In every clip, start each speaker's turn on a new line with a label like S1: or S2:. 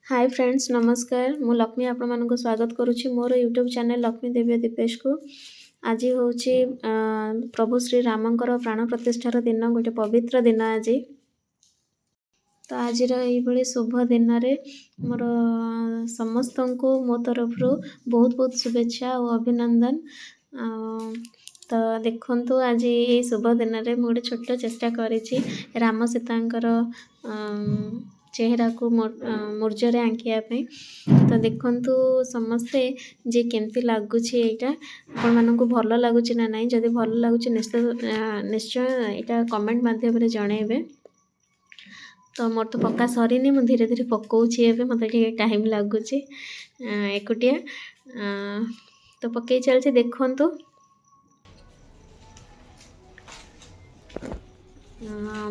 S1: Hi friends नमस्कार मु लक्ष्मी आपण मानक स्वागत करुच्ची मोर यूट्यूब चैनल लक्ष्मी देवी दीपेश को आज हूँ प्रभु श्री रामंकर प्राण प्रतिष्ठार दिन गोटे पवित्र दिन आज तो आज ये शुभ दिन में मोर समस्त को मो तरफ बहुत बहुत शुभेच्छा और अभिनंदन तो देखु आज ये शुभ दिन में मुझे छोट चेष्टा करी राम सीतांकर चेहरा को मूर्जरे आंकियापी तो देखु समस्ते जे केमती लगुच यहाँ आपण मानक भल लगुच ना ना जदि भल लगुच निश्चय यहाँ कमेंट मध्यम जनइबे तो मोर तो पक्का सरीनी मु धीरे धीरे पकाऊँगी मत टाइम लगुच एकुटिया तो पकई चलती देखु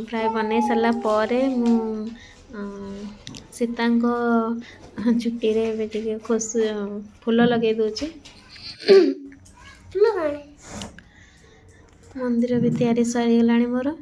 S1: प्राय बन सारा मु सीता चुटी रे खोस फूल लगे दूचे मंदिर भी तैयारी सरी गला मोर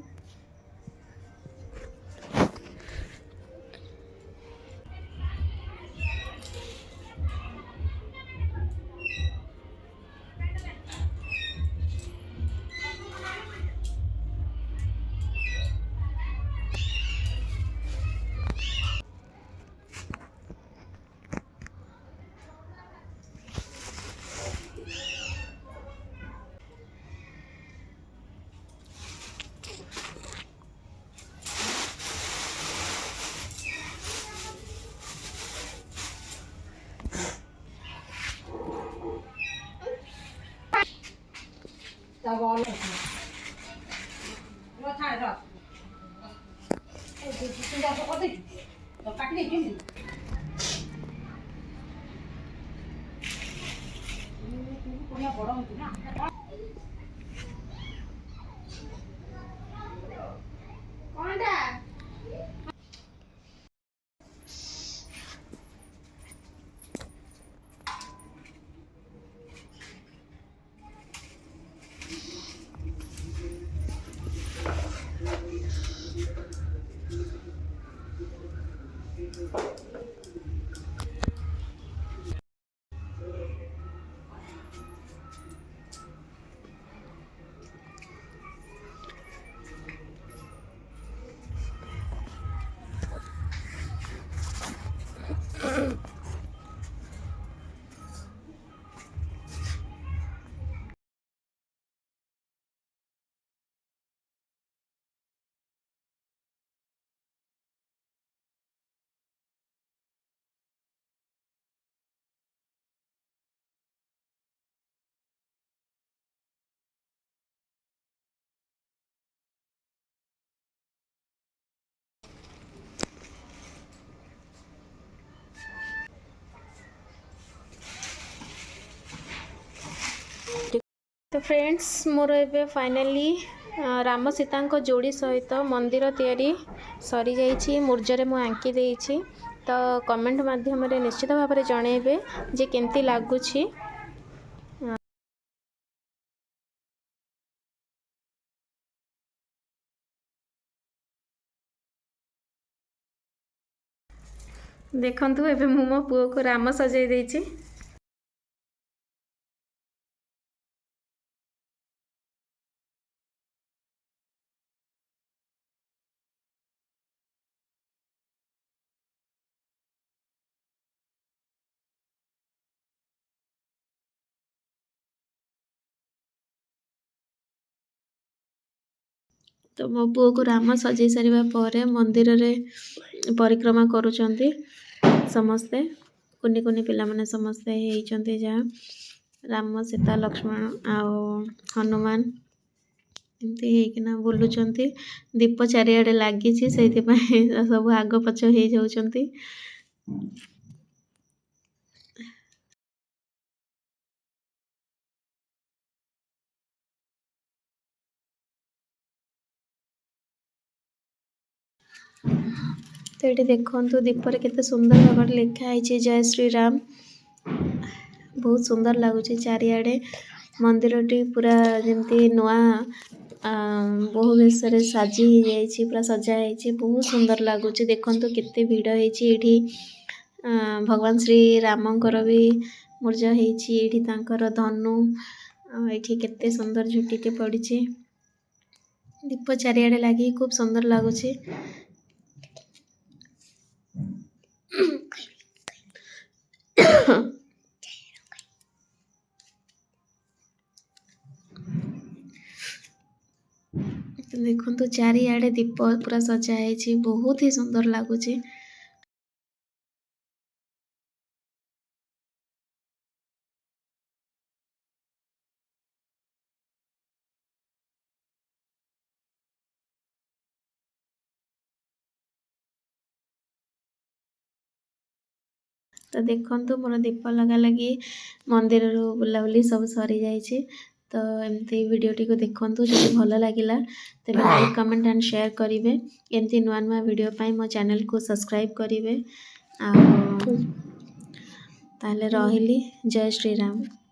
S1: तो फ्रेंड्स मोर ए फाइनाली राम सीता जोड़ी सहित मंदिर तैयारी सरी जाइए मूर्जरे मु आंकी देइछि तो कमेंट माध्यम निश्चित भाव में जनइबे जे केमती लगुच देखंतु एबे मु मो पुओ को राम सजाई देइछि। तो मो पुओ को राम सजै सारिबा परे मंदिर रे परिक्रमा करूचंती समस्ते कुनी कुनी पिला माने समस्ते हेइचंती जा राम सीता लक्ष्मण आ हनुमान एमती हेकिना बुलुचंती दीप चारिआडे लागिछि सेति पय सब आग पछ हे जाउचंती। तो ये देखु दीपर केते सुंदर भाव लिखाई जय श्री राम बहुत सुंदर लगुच चारिआडे मंदिरटी पूरा जमती नुआ बहु बेश साजी पूरा सजा बहुत सुंदर लगुच देखु केते भिड़ होती भगवान श्री रामଙ୍କର ବି ମୂର୍ଜ ହେଇଛି। ଏଇଠି ତାଙ୍କର ଧନୁ, ଏଇଠି କେତେ ସୁନ୍ଦର ଝୁଟିଟେ ପଡ଼ିଛି। ଦୀପ ଚାରିଆଡ଼େ ଲାଗି ଖୁବ୍ ସୁନ୍ଦର ଲାଗୁଛି। ଦେଖନ୍ତୁ ଚାରିଆଡ଼େ ଦୀପ ପୁରା ସଜା ହେଇଛି, ବହୁତ ହି ସୁନ୍ଦର ଲାଗୁଛି। ତ ଦେଖନ୍ତୁ ମୋର ଦୀପ ଲଗାଲଗି ମନ୍ଦିରରୁ ବୁଲାବୁଲି ସବୁ ସରିଯାଇଛି। ତ ଏମିତି ଭିଡ଼ିଓଟିକୁ ଦେଖନ୍ତୁ, ଯଦି ଭଲ ଲାଗିଲା ତେବେ ଲାଇକ୍ କମେଣ୍ଟ ଆଣ୍ଡ ସେୟାର କରିବେ। ଏମିତି ନୂଆ ନୂଆ ଭିଡ଼ିଓ ପାଇଁ ମୋ ଚ୍ୟାନେଲକୁ ସବସ୍କ୍ରାଇବ୍ କରିବେ। ଆଉ ତାହେଲେ ରହିଲି, ଜୟ ଶ୍ରୀରାମ।